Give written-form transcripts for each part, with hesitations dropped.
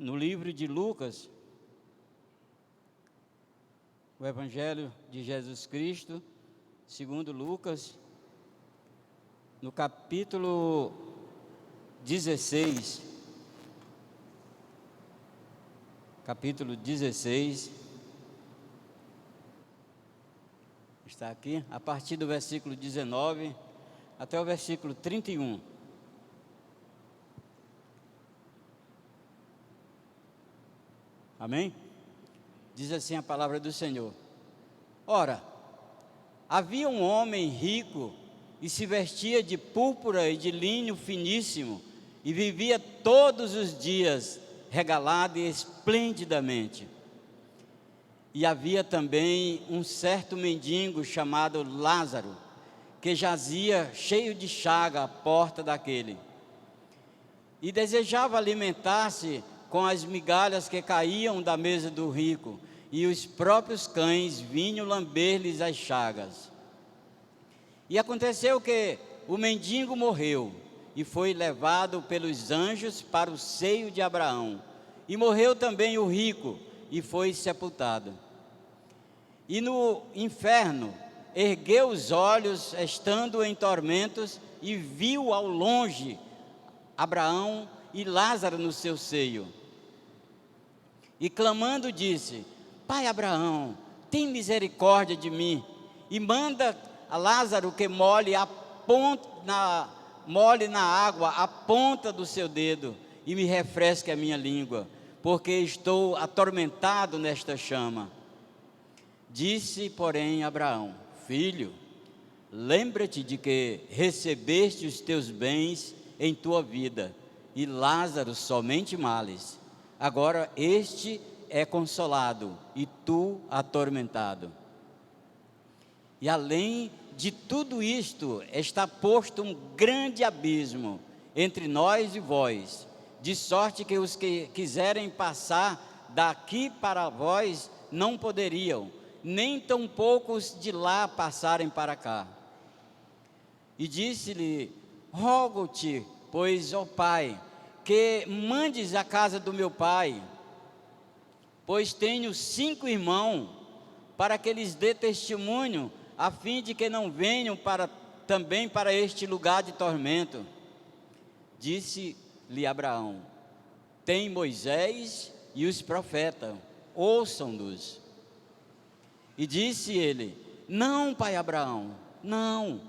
no livro de Lucas, o Evangelho de Jesus Cristo, segundo Lucas, no capítulo 16, está aqui, a partir do versículo 19 até o versículo 31. Amém? Diz assim a palavra do Senhor: Ora, havia um homem rico e se vestia de púrpura e de linho finíssimo e vivia todos os dias regalado e esplendidamente. E havia também um certo mendigo chamado Lázaro, que jazia cheio de chaga à porta daquele, e desejava alimentar-se com as migalhas que caíam da mesa do rico, e os próprios cães vinham lamber-lhes as chagas. E aconteceu que o mendigo morreu, e foi levado pelos anjos para o seio de Abraão. E morreu também o rico, e foi sepultado. E no inferno ergueu os olhos, estando em tormentos, e viu ao longe Abraão e Lázaro no seu seio. E clamando disse: Pai Abraão, tem misericórdia de mim, e manda a Lázaro que molhe na água a ponta do seu dedo, e me refresque a minha língua, porque estou atormentado nesta chama. Disse, porém, Abraão: Filho, lembra-te de que recebeste os teus bens em tua vida, e Lázaro somente males. Agora este é consolado, e tu atormentado. E além de tudo isto, está posto um grande abismo entre nós e vós, de sorte que os que quiserem passar daqui para vós não poderiam, nem tampouco os de lá passarem para cá. E disse-lhe: Rogo-te, pois, ó Pai, que mandes à casa do meu pai, pois tenho 5 irmãos, para que lhes dê testemunho, a fim de que não venham também para este lugar de tormento. Disse-lhe Abraão: Tem Moisés e os profetas, ouçam-nos. E disse ele: Não, pai Abraão, não,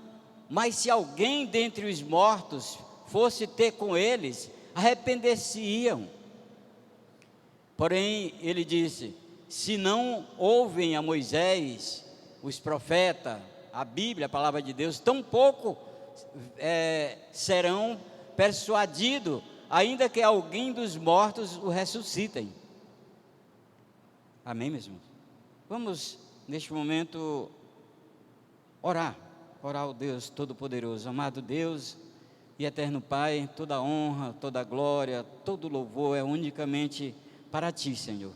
mas se alguém dentre os mortos fosse ter com eles, arrepender-se-iam. Porém ele disse: Se não ouvem a Moisés, os profetas, a Bíblia, a palavra de Deus, tampouco serão persuadidos, ainda que alguém dos mortos o ressuscitem. Amém, meus irmãos? Vamos, neste momento, orar ao Deus Todo-Poderoso. Amado Deus e eterno Pai, toda honra, toda glória, todo louvor é unicamente para Ti, Senhor.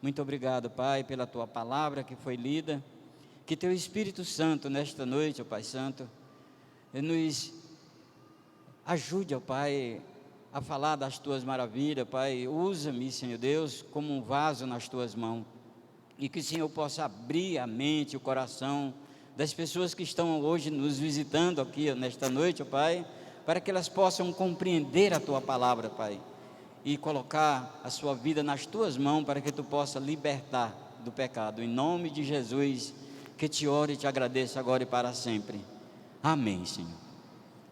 Muito obrigado, Pai, pela Tua palavra que foi lida. Que Teu Espírito Santo, nesta noite, ó Pai Santo, nos ajude, ó Pai, a falar das Tuas maravilhas, Pai. Usa-me, Senhor Deus, como um vaso nas Tuas mãos. E que o Senhor possa abrir a mente, o coração das pessoas que estão hoje nos visitando aqui nesta noite, ó Pai, para que elas possam compreender a Tua palavra, Pai, e colocar a sua vida nas Tuas mãos, para que Tu possa libertar do pecado. Em nome de Jesus, que Te oro e Te agradeço agora e para sempre. Amém, Senhor.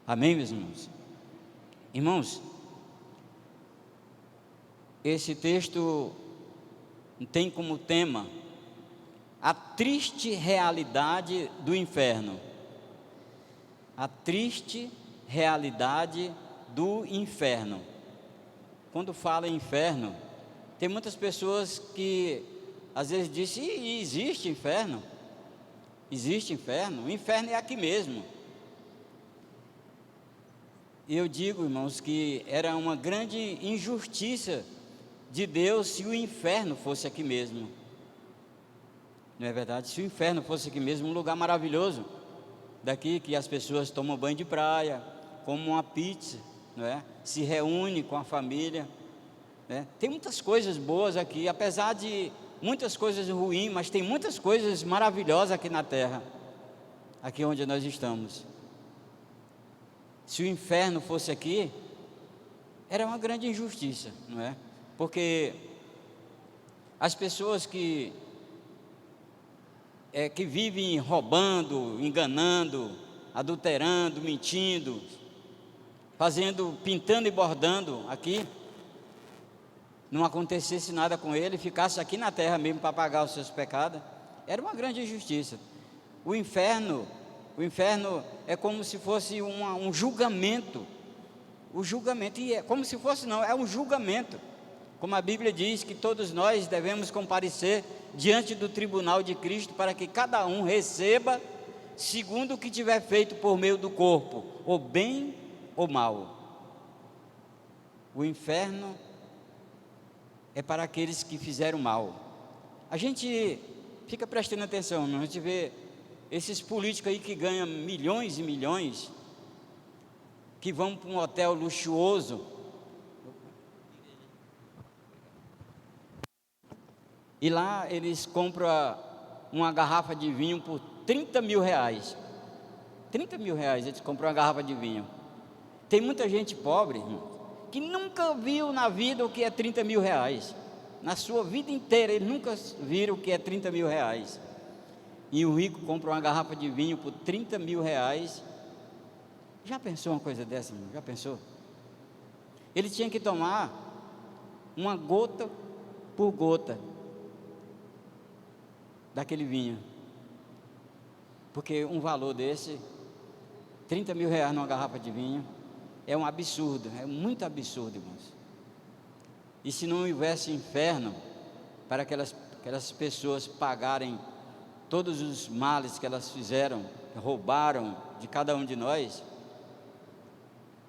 Amém, meus irmãos? Irmãos, esse texto tem como tema a triste realidade do inferno. A triste realidade do inferno. Quando fala em inferno, tem muitas pessoas que às vezes dizem: existe inferno? Existe inferno? O inferno é aqui mesmo. E eu digo, irmãos, que era uma grande injustiça de Deus se o inferno fosse aqui mesmo. Não é verdade? Se o inferno fosse aqui mesmo, um lugar maravilhoso, daqui que as pessoas tomam banho de praia, comem uma pizza, não é? Se reúnem com a família, né? Tem muitas coisas boas aqui, apesar de muitas coisas ruins, mas tem muitas coisas maravilhosas aqui na terra, aqui onde nós estamos. Se o inferno fosse aqui, era uma grande injustiça, não é? Porque as pessoas que vivem roubando, enganando, adulterando, mentindo, pintando e bordando aqui, não acontecesse nada com ele, ficasse aqui na terra mesmo para pagar os seus pecados, era uma grande injustiça. O inferno é como se fosse um julgamento. O julgamento, e é como se fosse, não, é um julgamento. Como a Bíblia diz que todos nós devemos comparecer diante do tribunal de Cristo, para que cada um receba segundo o que tiver feito por meio do corpo, ou bem ou mal. O inferno é para aqueles que fizeram mal. A gente fica prestando atenção, a gente vê esses políticos aí que ganham milhões e milhões, que vão para um hotel luxuoso, e lá eles compram uma garrafa de vinho por 30 mil reais. 30 mil reais eles compram uma garrafa de vinho. Tem muita gente pobre, irmão, que nunca viu na vida o que é 30 mil reais. Na sua vida inteira eles nunca viram o que é 30 mil reais. E o rico compra uma garrafa de vinho por 30 mil reais. Já pensou uma coisa dessa, irmão? Já pensou? Ele tinha que tomar uma gota por gota daquele vinho, porque um valor desse, 30 mil reais numa garrafa de vinho, é um absurdo, é muito absurdo, irmãos. E se não houvesse inferno para aquelas pessoas pagarem todos os males que elas fizeram, roubaram de cada um de nós,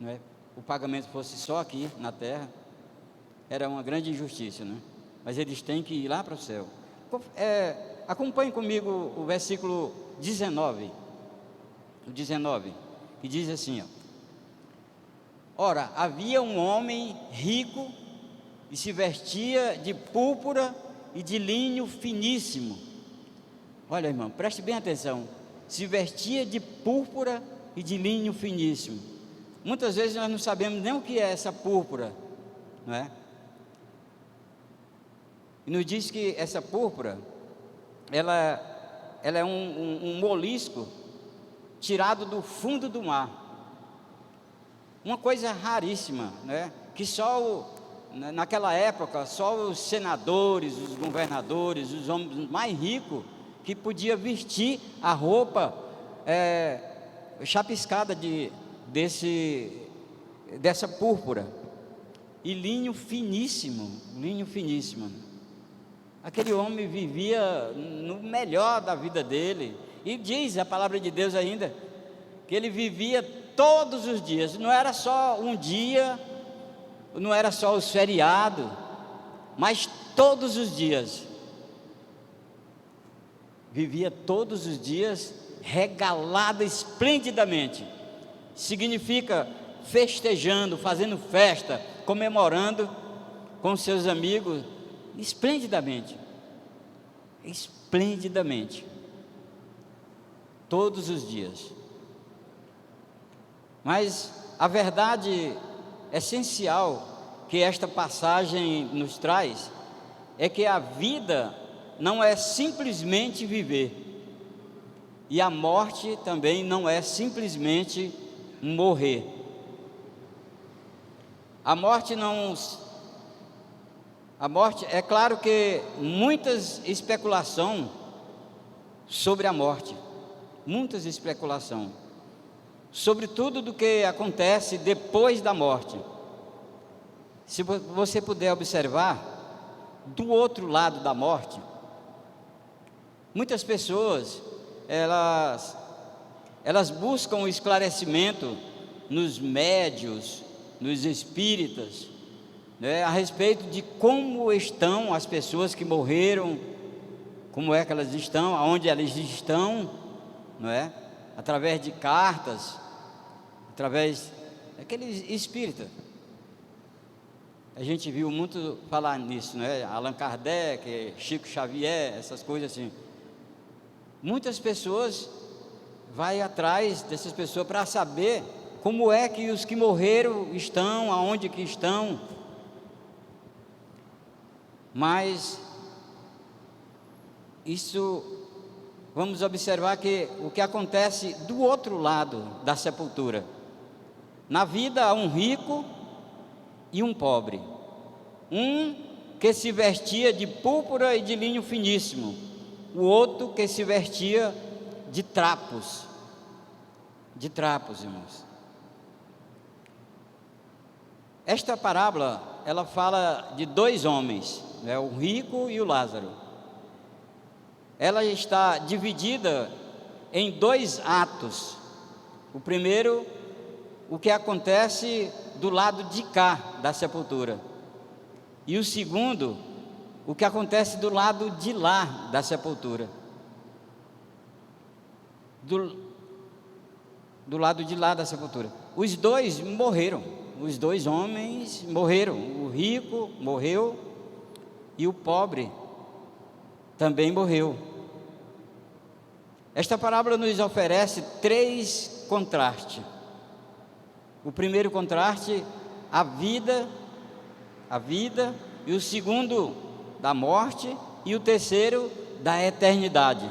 não é? O pagamento fosse só aqui na terra, era uma grande injustiça, né? Mas eles têm que ir lá para o céu. Acompanhe comigo o versículo 19, que diz assim, ó: ora, havia um homem rico e se vestia de púrpura e de linho finíssimo. Olha, irmão, preste bem atenção. Se vestia de púrpura e de linho finíssimo. Muitas vezes nós não sabemos nem o que é essa púrpura, não é? E nos diz que essa púrpura, ela é um molisco tirado do fundo do mar. Uma coisa raríssima, né? Que naquela época, só os senadores, os governadores, os homens mais ricos, que podiam vestir a roupa chapiscada dessa púrpura. E linho finíssimo. Aquele homem vivia no melhor da vida dele, e diz a palavra de Deus ainda, que ele vivia todos os dias, não era só um dia, não era só os feriados, mas todos os dias, vivia todos os dias regalado esplendidamente, significa festejando, fazendo festa, comemorando com seus amigos, esplendidamente, todos os dias. Mas a verdade essencial que esta passagem nos traz é que a vida não é simplesmente viver, e a morte também não é simplesmente morrer. A morte, é claro que muitas especulações sobre a morte, sobre tudo do que acontece depois da morte. Se você puder observar, do outro lado da morte, muitas pessoas, elas buscam o esclarecimento nos médiuns, nos espíritas, né, a respeito de como estão as pessoas que morreram, como é que elas estão, aonde elas estão, não é? Através de cartas, através daqueles espíritas. A gente viu muito falar nisso, né? Allan Kardec, Chico Xavier, essas coisas assim. Muitas pessoas vai atrás dessas pessoas para saber como é que os que morreram estão, aonde que estão. Mas isso, vamos observar que o que acontece do outro lado da sepultura. Na vida há um rico e um pobre, um que se vestia de púrpura e de linho finíssimo, o outro que se vestia de trapos, irmãos. Esta parábola, ela fala de dois homens, né, o rico e o Lázaro. Ela está dividida em dois atos. O primeiro, o que acontece do lado de cá da sepultura, e o segundo, o que acontece do lado de lá da sepultura. Do lado de lá da sepultura. Os dois morreram, os dois homens morreram. O rico morreu e o pobre também morreu. Esta parábola nos oferece três contrastes. O primeiro contraste, a vida, e o segundo, da morte, e o terceiro, da eternidade.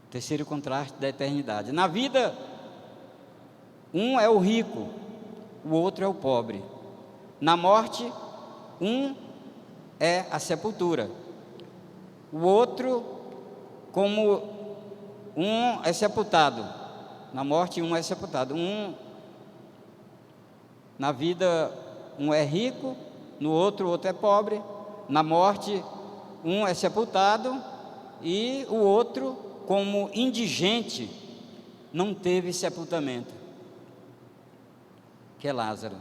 Terceiro contraste da eternidade. Na vida, um é o rico, o outro é o pobre. Na morte, um é a sepultura, o outro, como um é sepultado. Na morte, um é sepultado. Na vida, um é rico, no outro, o outro é pobre. Na morte, um é sepultado e o outro, como indigente, não teve sepultamento, que é Lázaro.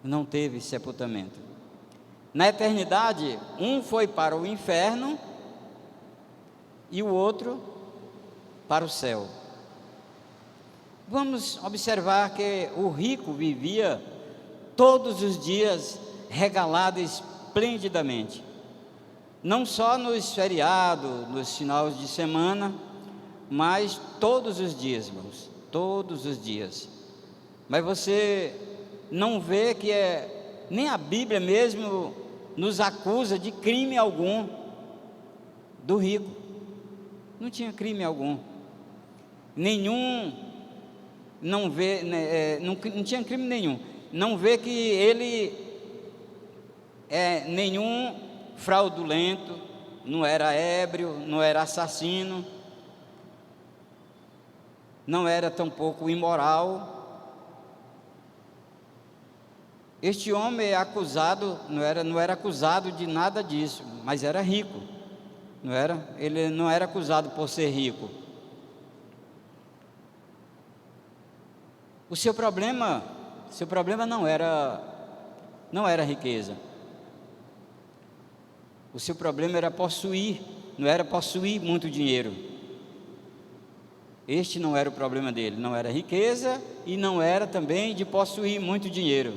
Não teve sepultamento. Na eternidade, um foi para o inferno e o outro para o céu. Vamos observar que o rico vivia todos os dias regalado esplendidamente, não só nos feriados, nos finais de semana, mas todos os dias, irmãos, todos os dias. Mas você não vê que nem a Bíblia mesmo nos acusa de crime algum do rico. Não tinha crime algum, nenhum, não vê, não tinha crime nenhum. Não vê que ele nenhum fraudulento, não era ébrio, não era assassino, não era tampouco imoral. Este homem é acusado, não era acusado de nada disso, mas era rico, não era? Ele não era acusado por ser rico. O seu problema não era riqueza. O seu problema era possuir, não era possuir muito dinheiro. Este não era o problema dele, não era riqueza e não era também de possuir muito dinheiro.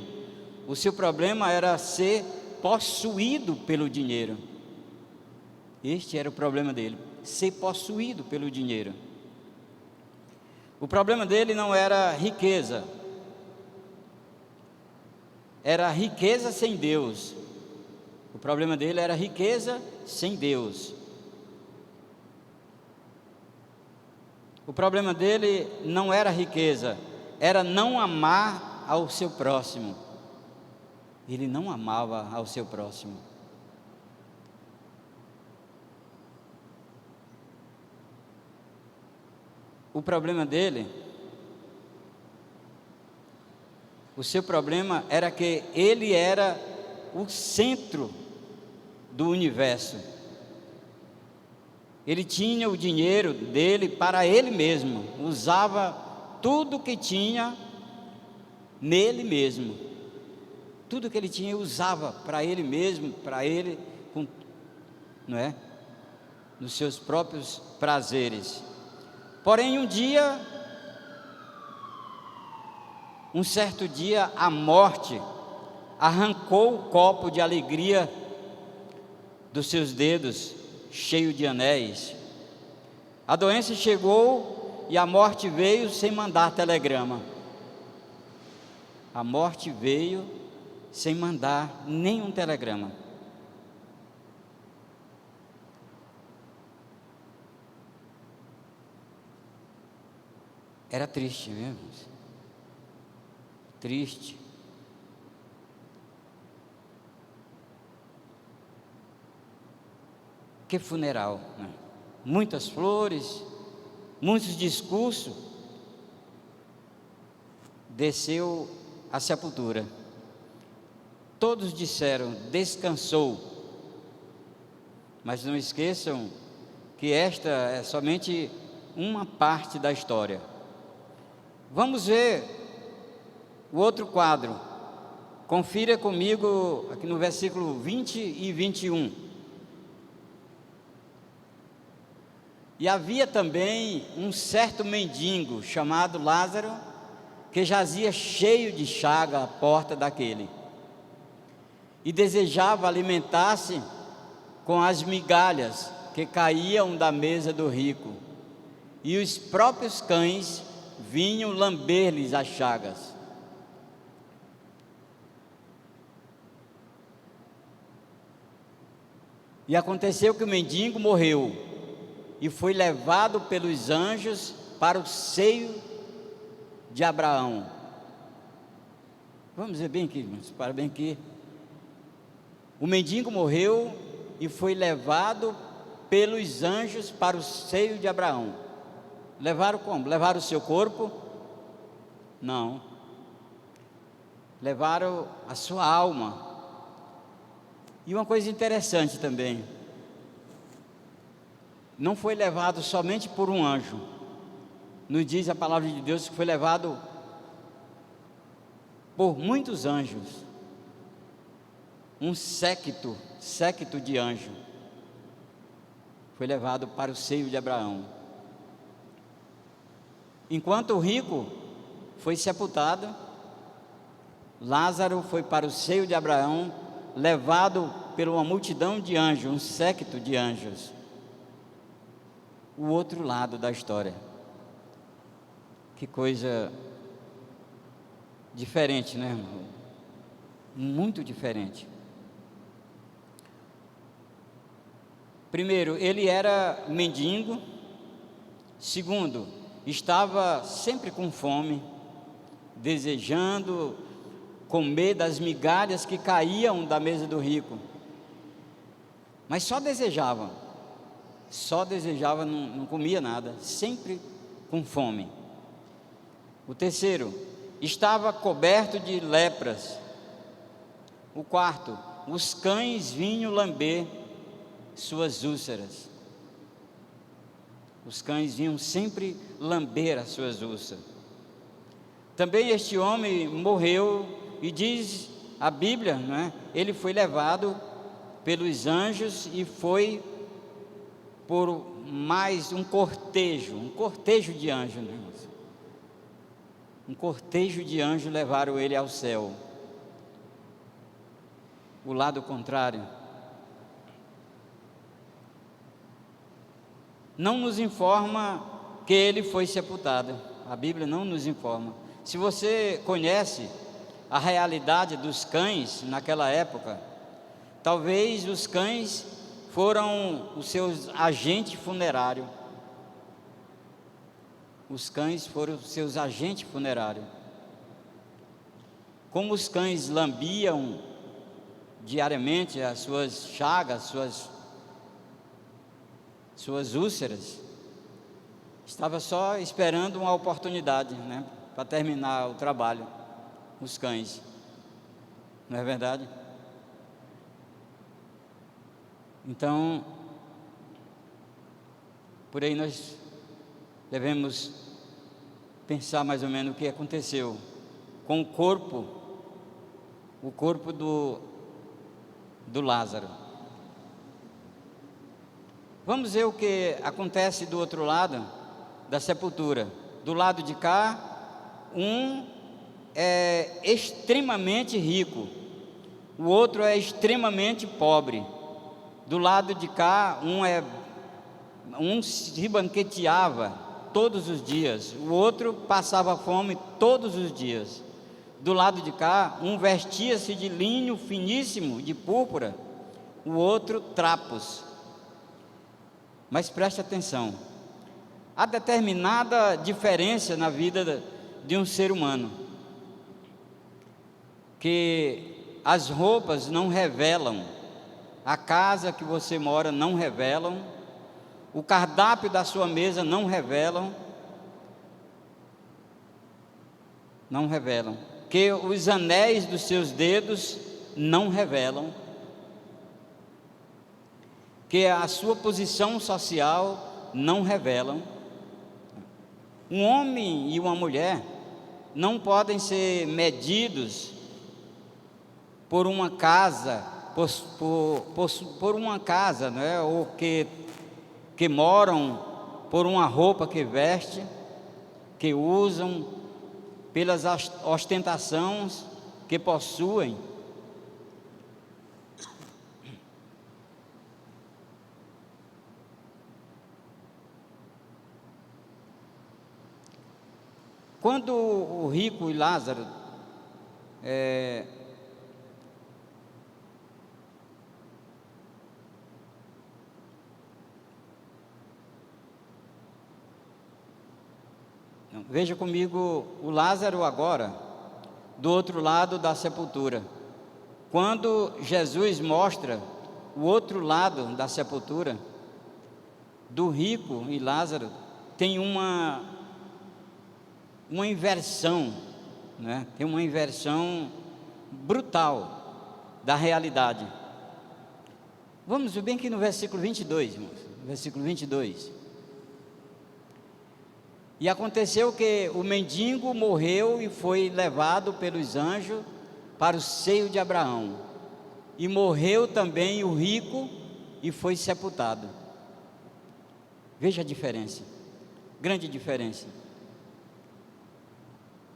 O seu problema era ser possuído pelo dinheiro. Este era o problema dele, ser possuído pelo dinheiro. O problema dele não era riqueza, era riqueza sem Deus. O problema dele era riqueza sem Deus. O problema dele não era riqueza, era não amar ao seu próximo. Ele não amava ao seu próximo. O problema dele, o seu problema era que ele era o centro do universo. Ele tinha o dinheiro dele para ele mesmo, usava tudo que tinha nele mesmo. Tudo que ele tinha usava para ele mesmo, para ele, não é? Nos seus próprios prazeres. Porém, um dia, Um certo dia, a morte arrancou o copo de alegria dos seus dedos, cheio de anéis. A doença chegou e a morte veio sem mandar telegrama. A morte veio sem mandar nenhum telegrama. Era triste mesmo. Triste. Que funeral, né? Muitas flores, muitos discursos. Desceu à sepultura. Todos disseram: descansou. Mas não esqueçam que esta é somente uma parte da história. Vamos ver o outro quadro. Confira comigo aqui no versículo 20 e 21. E havia também um certo mendigo chamado Lázaro, que jazia cheio de chaga à porta daquele, e desejava alimentar-se com as migalhas que caíam da mesa do rico, e os próprios cães vinham lamber-lhes as chagas. E aconteceu que o mendigo morreu e foi levado pelos anjos para o seio de Abraão. Vamos ver bem aqui, para bem aqui. O mendigo morreu e foi levado pelos anjos para o seio de Abraão. Levaram como? Levaram o seu corpo? Não. Levaram a sua alma. E uma coisa interessante também, não foi levado somente por um anjo. Nos diz a palavra de Deus que foi levado por muitos anjos. Um séquito de anjo foi levado para o seio de Abraão. Enquanto o rico foi sepultado, Lázaro foi para o seio de Abraão, levado por uma multidão de anjos, um séquito de anjos. O outro lado da história. Que coisa diferente, né, irmão? Muito diferente. Primeiro, ele era mendigo. Segundo, estava sempre com fome, desejando comer das migalhas que caíam da mesa do rico. Mas só desejava, não comia nada, sempre com fome. O terceiro, estava coberto de lepras. O quarto, os cães vinham lamber suas úlceras. Os cães vinham sempre lamber as suas úlceras. Também este homem morreu, e diz a Bíblia, né? Ele foi levado pelos anjos e foi por mais um cortejo de anjos, né? Um cortejo de anjos levaram ele ao céu. O lado contrário não nos informa que ele foi sepultado. A Bíblia não nos informa. Se você conhece a realidade dos cães naquela época, talvez os cães foram os seus agentes funerários. Os cães foram os seus agentes funerários. Como os cães lambiam diariamente as suas chagas, suas úlceras, estava só esperando uma oportunidade, né, para terminar o trabalho, os cães. Não é verdade? Então, por aí nós devemos pensar mais ou menos o que aconteceu com o corpo do Lázaro. Vamos ver o que acontece do outro lado da sepultura. Do lado de cá, um é extremamente rico, o outro é extremamente pobre. Do lado de cá, um se banqueteava todos os dias, o outro passava fome todos os dias. Do lado de cá, um vestia-se de linho finíssimo, de púrpura, o outro trapos. Mas preste atenção, há determinada diferença na vida de um ser humano, que as roupas não revelam, a casa que você mora não revelam, o cardápio da sua mesa não revelam, que os anéis dos seus dedos não revelam, que a sua posição social não revelam. Um homem e uma mulher não podem ser medidos por uma casa, por uma casa, não é? Ou que moram, por uma roupa que veste, que usam, pelas ostentações que possuem. Quando o rico e Lázaro veja comigo o Lázaro agora, do outro lado da sepultura. Quando Jesus mostra o outro lado da sepultura, do rico e Lázaro, tem uma inversão, né? Tem uma inversão brutal da realidade. Vamos ver bem aqui no versículo 22, irmãos, versículo 22. E aconteceu que o mendigo morreu e foi levado pelos anjos para o seio de Abraão. E morreu também o rico e foi sepultado. Veja a diferença, grande diferença.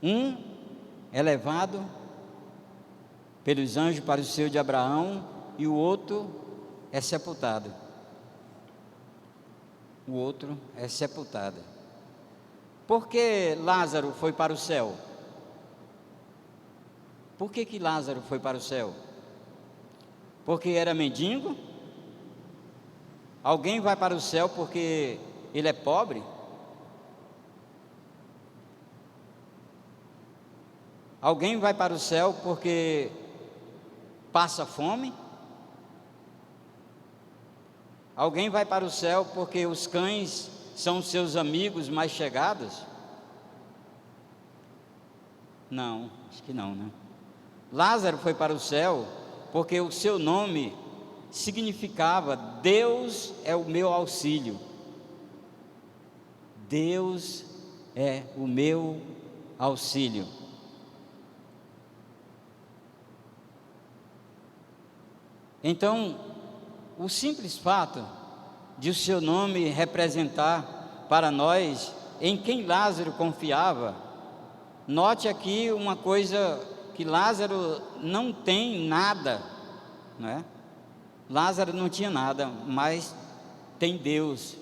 Um é levado pelos anjos para o seio de Abraão e o outro é sepultado. O outro é sepultado. Por que Lázaro foi para o céu? Por que Lázaro foi para o céu? Porque era mendigo? Alguém vai para o céu porque ele é pobre? Alguém vai para o céu porque passa fome? Alguém vai para o céu porque os cães são seus amigos mais chegados? Não, acho que não, né? Lázaro foi para o céu porque o seu nome significava: Deus é o meu auxílio. Deus é o meu auxílio. Então, o simples fato de o seu nome representar para nós em quem Lázaro confiava, note aqui uma coisa, que Lázaro não tem nada, não é? Lázaro não tinha nada, mas tem Deus.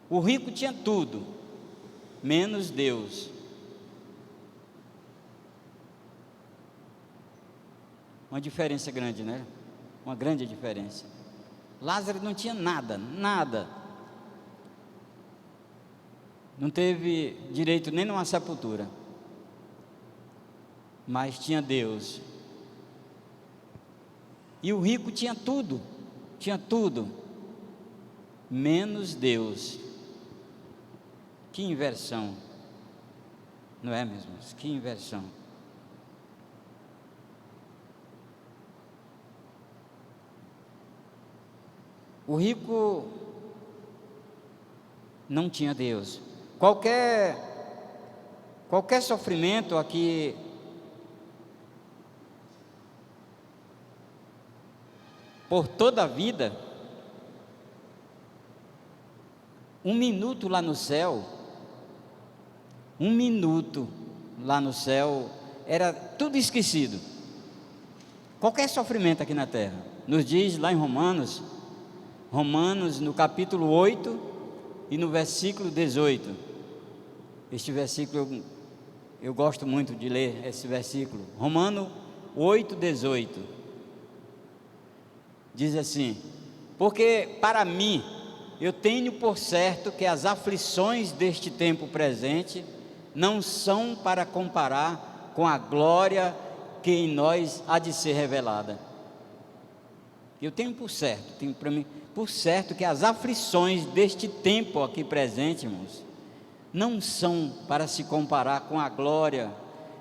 O rico tinha tudo, menos Deus. Uma diferença grande, né? Uma grande diferença. Lázaro não tinha nada, nada. Não teve direito nem numa sepultura. Mas tinha Deus. E o rico tinha tudo, menos Deus. Que inversão, não é mesmo? Que inversão. O rico não tinha Deus. Qualquer sofrimento aqui por toda a vida, um minuto lá no céu, um minuto lá no céu, era tudo esquecido. Qualquer sofrimento aqui na terra. Nos diz lá em Romanos no capítulo 8 e no versículo 18. Este versículo eu gosto muito de ler esse versículo. Romanos 8, 18. Diz assim: porque para mim, eu tenho por certo que as aflições deste tempo presente não são para comparar com a glória que em nós há de ser revelada. Eu tenho por certo, tenho para mim por certo que as aflições deste tempo aqui presente, irmãos, não são para se comparar com a glória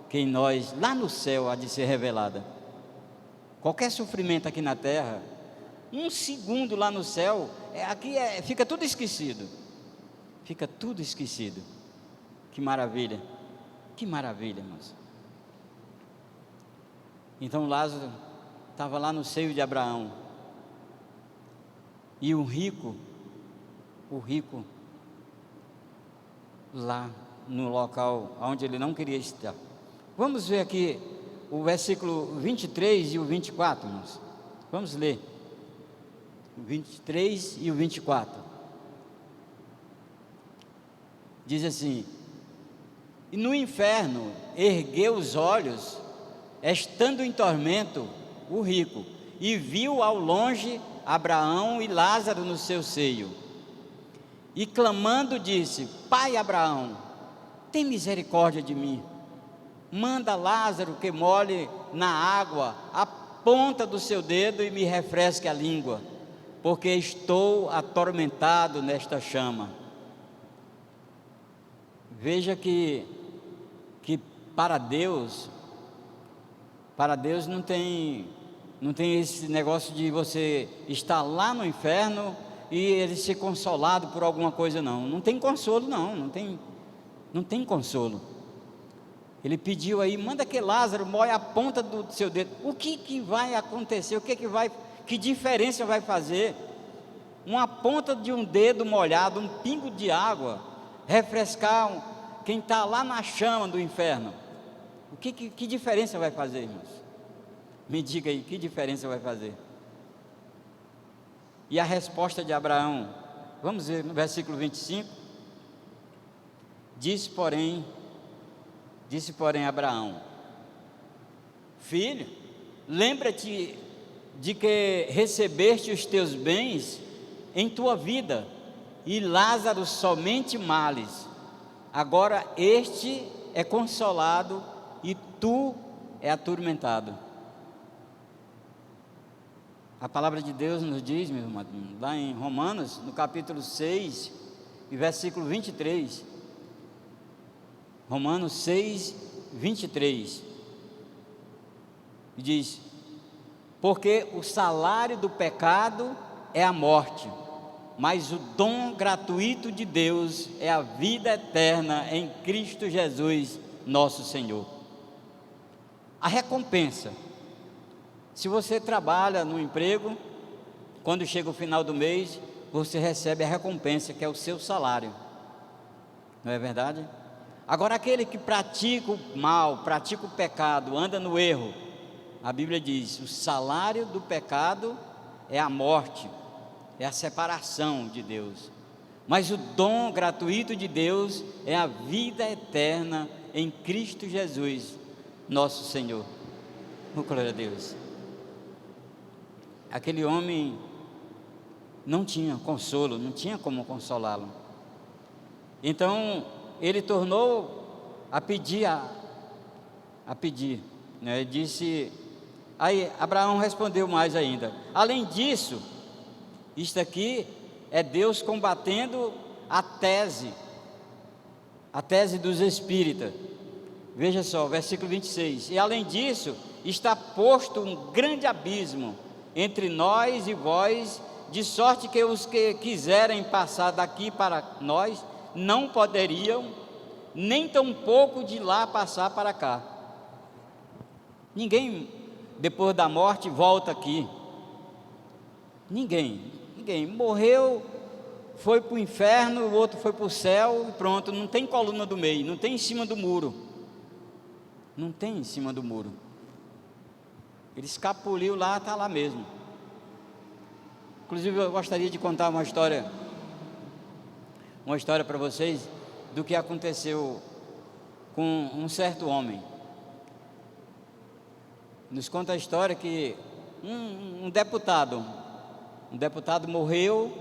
que em nós, lá no céu, há de ser revelada. Qualquer sofrimento aqui na terra, um segundo lá no céu, fica tudo esquecido. Fica tudo esquecido. Que maravilha, irmãos. Então Lázaro estava lá no seio de Abraão, e o rico, lá no local onde ele não queria estar. Vamos ver aqui o versículo 23 e o 24, irmãos. Vamos ler o 23 e o 24. Diz assim: e no inferno ergueu os olhos, estando em tormento, o rico, e viu ao longe Abraão e Lázaro no seu seio, e clamando disse: pai Abraão, tem misericórdia de mim, manda Lázaro que molhe na água a ponta do seu dedo e me refresque a língua, porque estou atormentado nesta chama. Veja que para Deus não tem esse negócio de você estar lá no inferno e ele ser consolado por alguma coisa, não tem consolo, não tem consolo. Ele pediu aí: manda que Lázaro molhe a ponta do seu dedo. O que vai acontecer? Que diferença vai fazer uma ponta de um dedo molhado, um pingo de água, refrescar quem está lá na chama do inferno? Que diferença vai fazer, irmãos? Me diga aí, que diferença vai fazer? E a resposta de Abraão, vamos ver no versículo 25. Disse, porém Abraão: filho, lembra-te de que recebeste os teus bens em tua vida, e Lázaro somente males. Agora este é consolado e tu é atormentado. A palavra de Deus nos diz, meu irmão, lá em Romanos, no capítulo 6, e versículo 23. Romanos 6, 23. Diz: porque o salário do pecado é a morte, mas o dom gratuito de Deus é a vida eterna em Cristo Jesus, nosso Senhor. A recompensa. Se você trabalha no emprego, quando chega o final do mês, você recebe a recompensa, que é o seu salário. Não é verdade? Agora, aquele que pratica o mal, pratica o pecado, anda no erro, a Bíblia diz: o salário do pecado é a morte, é a separação de Deus. Mas o dom gratuito de Deus é a vida eterna em Cristo Jesus, nosso Senhor. Glória a Deus. Aquele homem não tinha consolo, não tinha como consolá-lo. Então ele tornou a pedir, né? Disse, aí Abraão respondeu mais ainda: além disso, isto aqui é Deus combatendo a tese dos espíritas. Veja só, versículo 26. E além disso, está posto um grande abismo entre nós e vós, de sorte que os que quiserem passar daqui para nós não poderiam, nem tampouco de lá passar para cá. Ninguém depois da morte volta aqui. Ninguém morreu, foi para o inferno, o outro foi para o céu e pronto. Não tem coluna do meio, não tem em cima do muro. Não tem em cima do muro. Ele escapuliu lá, está lá mesmo. Inclusive eu gostaria de contar uma história para vocês do que aconteceu com um certo homem. Nos conta a história que um deputado morreu,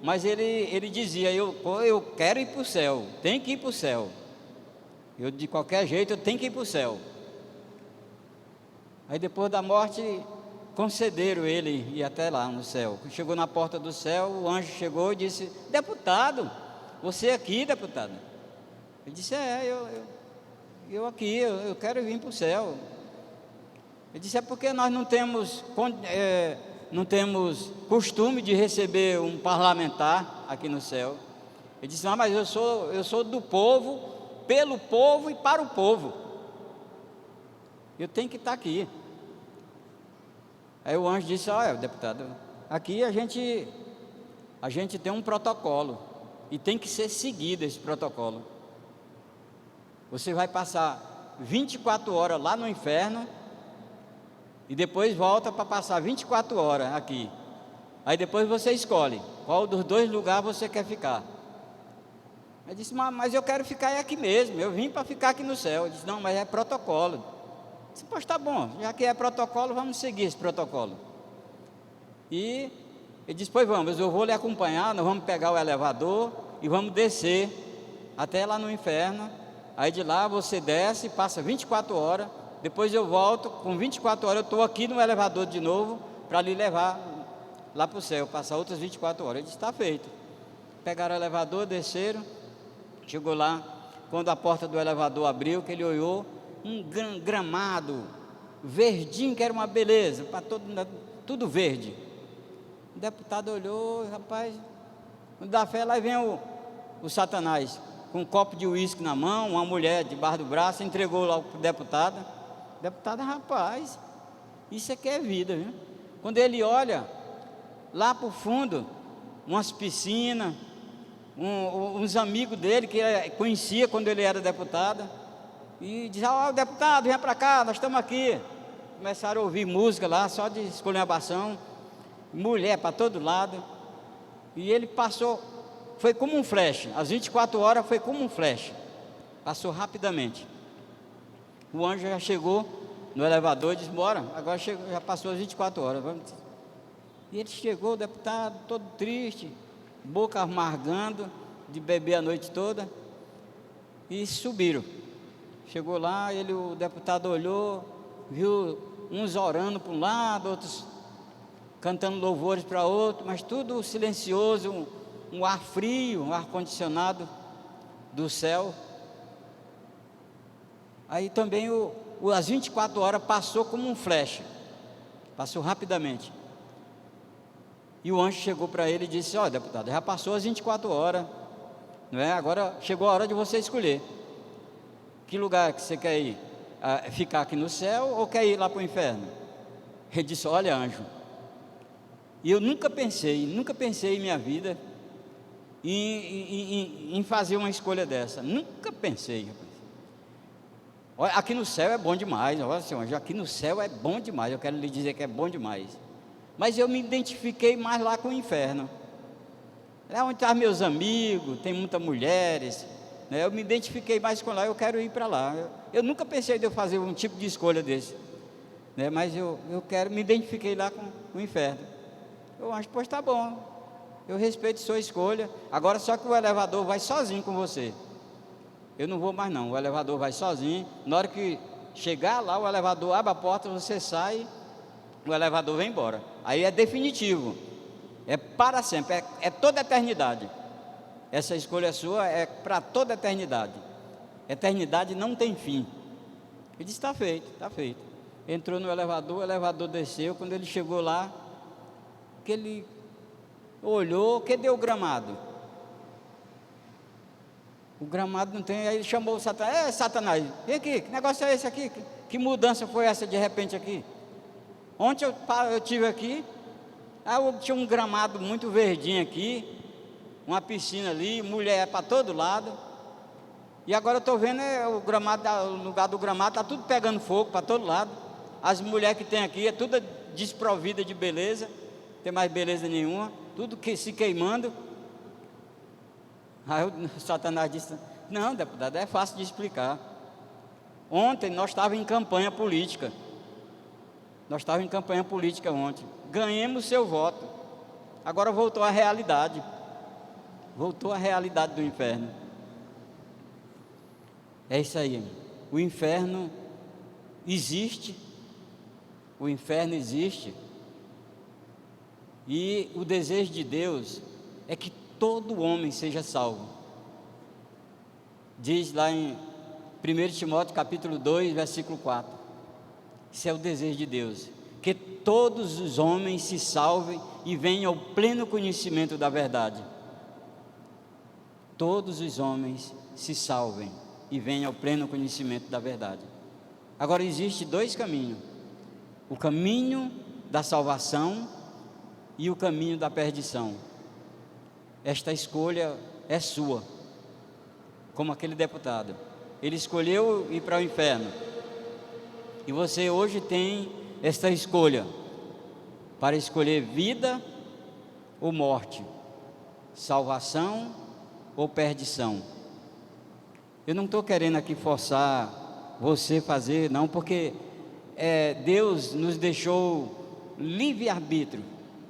mas ele dizia, eu quero ir para o céu, tem que ir para o céu. De qualquer jeito eu tenho que ir para o céu. Aí depois da morte concederam ele ir até lá no céu. Chegou na porta do céu, o anjo chegou e disse: deputado, você aqui, deputado? Ele disse: eu aqui, eu quero vir para o céu. Ele disse: é porque nós não temos costume de receber um parlamentar aqui no céu. Ele disse: mas eu sou do povo, pelo povo e para o povo. Eu tenho que estar aqui. Aí o anjo disse: olha, deputado, aqui a gente tem um protocolo e tem que ser seguido esse protocolo. Você vai passar 24 horas lá no inferno e depois volta para passar 24 horas aqui. Aí depois você escolhe qual dos dois lugares você quer ficar. Ele disse: mas eu quero ficar aqui mesmo, eu vim para ficar aqui no céu. Ele disse: não, mas é protocolo. Eu disse: pois tá bom, já que é protocolo, vamos seguir esse protocolo. E ele disse: pois vamos, eu vou lhe acompanhar, nós vamos pegar o elevador e vamos descer até lá no inferno. Aí de lá você desce, passa 24 horas, depois eu volto, com 24 horas eu estou aqui no elevador de novo, para lhe levar lá para o céu, passar outras 24 horas. Ele disse: está feito. Pegaram o elevador, desceram, chegou lá, quando a porta do elevador abriu, que ele olhou, um gramado verdinho, que era uma beleza, para tudo verde. O deputado olhou: rapaz, quando dá fé, lá vem o Satanás, com um copo de uísque na mão, uma mulher debaixo do braço, entregou lá para o deputado. O deputado: rapaz, isso aqui é vida, viu? Quando ele olha lá para o fundo, umas piscinas, uns amigos dele que ele conhecia quando ele era deputado, e diz: ó, deputado, vem para cá, nós estamos aqui. Começaram a ouvir música lá, só de esculhambação, mulher para todo lado, e ele passou, foi como um flash, as 24 horas foi como um flash, passou rapidamente. O anjo já chegou no elevador e disse: bora, agora já passou as 24 horas, vamos. E ele chegou, o deputado todo triste, boca amargando, de beber a noite toda, e subiram. Chegou lá, o deputado olhou, viu uns orando para um lado, outros cantando louvores para outro, mas tudo silencioso, um ar frio, um ar condicionado do céu. Aí também as 24 horas passou como um flash, passou rapidamente. E o anjo chegou para ele e disse: ó, deputado, já passou as 24 horas, não é? Agora chegou a hora de você escolher. Que lugar que você quer ir? Ficar aqui no céu ou quer ir lá para o inferno? Ele disse: olha, anjo, e eu nunca pensei em minha vida em fazer uma escolha dessa. Nunca pensei. Olha, aqui no céu é bom demais. Olha, senhor, aqui no céu é bom demais. Eu quero lhe dizer que é bom demais. Mas eu me identifiquei mais lá com o inferno. É onde estão meus amigos, tem muitas mulheres, né? Eu me identifiquei mais com lá, eu quero ir para lá. Eu nunca pensei de eu fazer um tipo de escolha desse, né? Mas eu me identifiquei lá com o inferno. Eu acho: pois tá bom, eu respeito sua escolha. Agora só que o elevador vai sozinho com você. Eu não vou mais não, o elevador vai sozinho. Na hora que chegar lá, o elevador abre a porta, você sai, o elevador vem embora. Aí é definitivo, é para sempre, é toda a eternidade. Essa escolha sua é para toda a eternidade. Eternidade não tem fim. Ele disse: está feito, está feito. Entrou no elevador, o elevador desceu. Quando ele chegou lá, que ele olhou, cadê o gramado? O gramado não tem. Aí ele chamou o Satanás: Satanás, vem aqui, que negócio é esse aqui? Que mudança foi essa de repente aqui? Ontem eu estive aqui, tinha um gramado muito verdinho aqui, uma piscina ali, mulher para todo lado. E agora eu estou vendo o gramado, o lugar do gramado está tudo pegando fogo para todo lado. As mulheres que tem aqui é tudo desprovida de beleza, não tem mais beleza nenhuma, tudo que se queimando. Aí o Satanás disse: não, deputado, é fácil de explicar. Ontem nós estávamos em campanha política. Nós estávamos em campanha política ontem. Ganhamos seu voto. Agora voltou à realidade. Voltou à realidade do inferno. É isso aí. O inferno existe. O inferno existe. E o desejo de Deus é que todo homem seja salvo. Diz lá em 1 Timóteo capítulo 2, versículo 4. Isso é o desejo de Deus, que todos os homens se salvem e venham ao pleno conhecimento da verdade. Todos os homens se salvem e venham ao pleno conhecimento da verdade. Agora existem dois caminhos: o caminho da salvação e o caminho da perdição. Esta escolha é sua, como aquele deputado. Ele escolheu ir para o inferno, e você hoje tem esta escolha, para escolher vida ou morte, salvação ou perdição. Eu não estou querendo aqui forçar você a fazer, não, porque Deus nos deixou livre-arbítrio.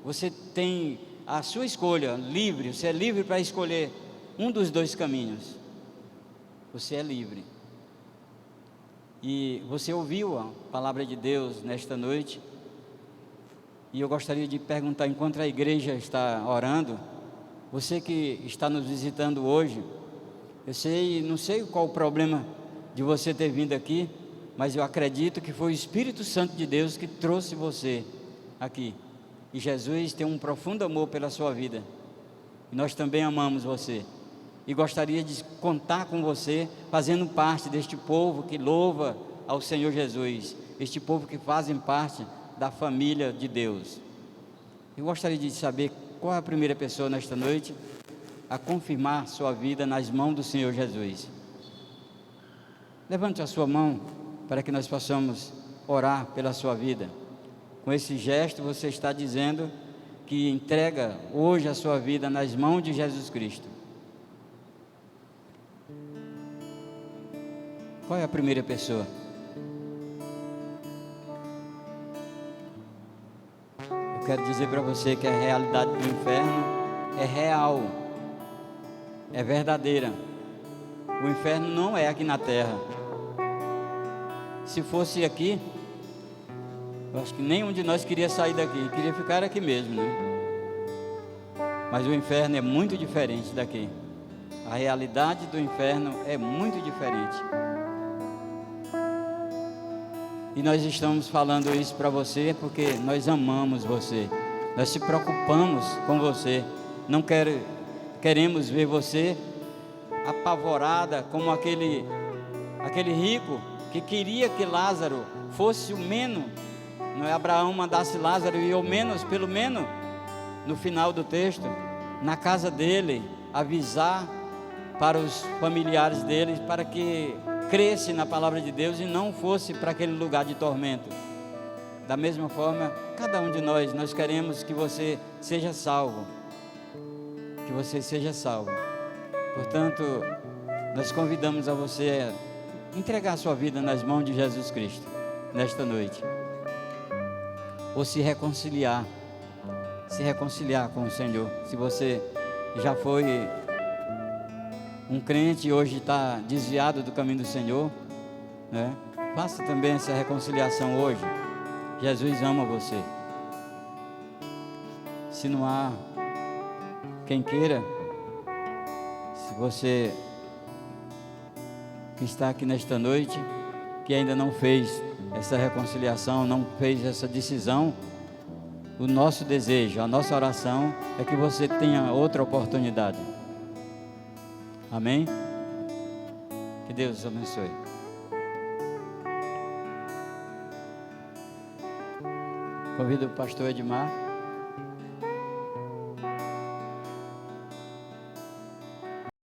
Você tem a sua escolha livre, você é livre para escolher um dos dois caminhos. Você é livre. E você ouviu a palavra de Deus nesta noite, e eu gostaria de perguntar, enquanto a igreja está orando, você que está nos visitando hoje, não sei qual o problema de você ter vindo aqui, mas eu acredito que foi o Espírito Santo de Deus que trouxe você aqui. E Jesus tem um profundo amor pela sua vida, e nós também amamos você, e gostaria de contar com você, fazendo parte deste povo que louva ao Senhor Jesus, este povo que fazem parte da família de Deus. Eu gostaria de saber qual é a primeira pessoa nesta noite a confirmar sua vida nas mãos do Senhor Jesus. Levante a sua mão para que nós possamos orar pela sua vida. Com esse gesto você está dizendo que entrega hoje a sua vida nas mãos de Jesus Cristo. Qual é a primeira pessoa? Eu quero dizer para você que a realidade do inferno é real, é verdadeira. O inferno não é aqui na terra. Se fosse aqui, eu acho que nenhum de nós queria sair daqui, queria ficar aqui mesmo, né? Mas o inferno é muito diferente daqui. A realidade do inferno é muito diferente. E nós estamos falando isso para você porque nós amamos você, nós se preocupamos com você, não queremos ver você apavorada como aquele rico que queria que Lázaro fosse o menos, não é? Abraão mandasse Lázaro ir ao menos, pelo menos no final do texto, na casa dele, avisar para os familiares dele, para que cresce na palavra de Deus e não fosse para aquele lugar de tormento. Da mesma forma, cada um de nós queremos que você seja salvo, que você seja salvo. Portanto, nós convidamos a você a entregar a sua vida nas mãos de Jesus Cristo nesta noite, ou se reconciliar com o Senhor. Se você já foi um crente e hoje está desviado do caminho do Senhor, né? Faça também essa reconciliação hoje. Jesus ama você. Se não há quem queira, se você que está aqui nesta noite, que ainda não fez essa reconciliação, não fez essa decisão, o nosso desejo, a nossa oração é que você tenha outra oportunidade. Amém? Que Deus os abençoe. Convido o pastor Edmar.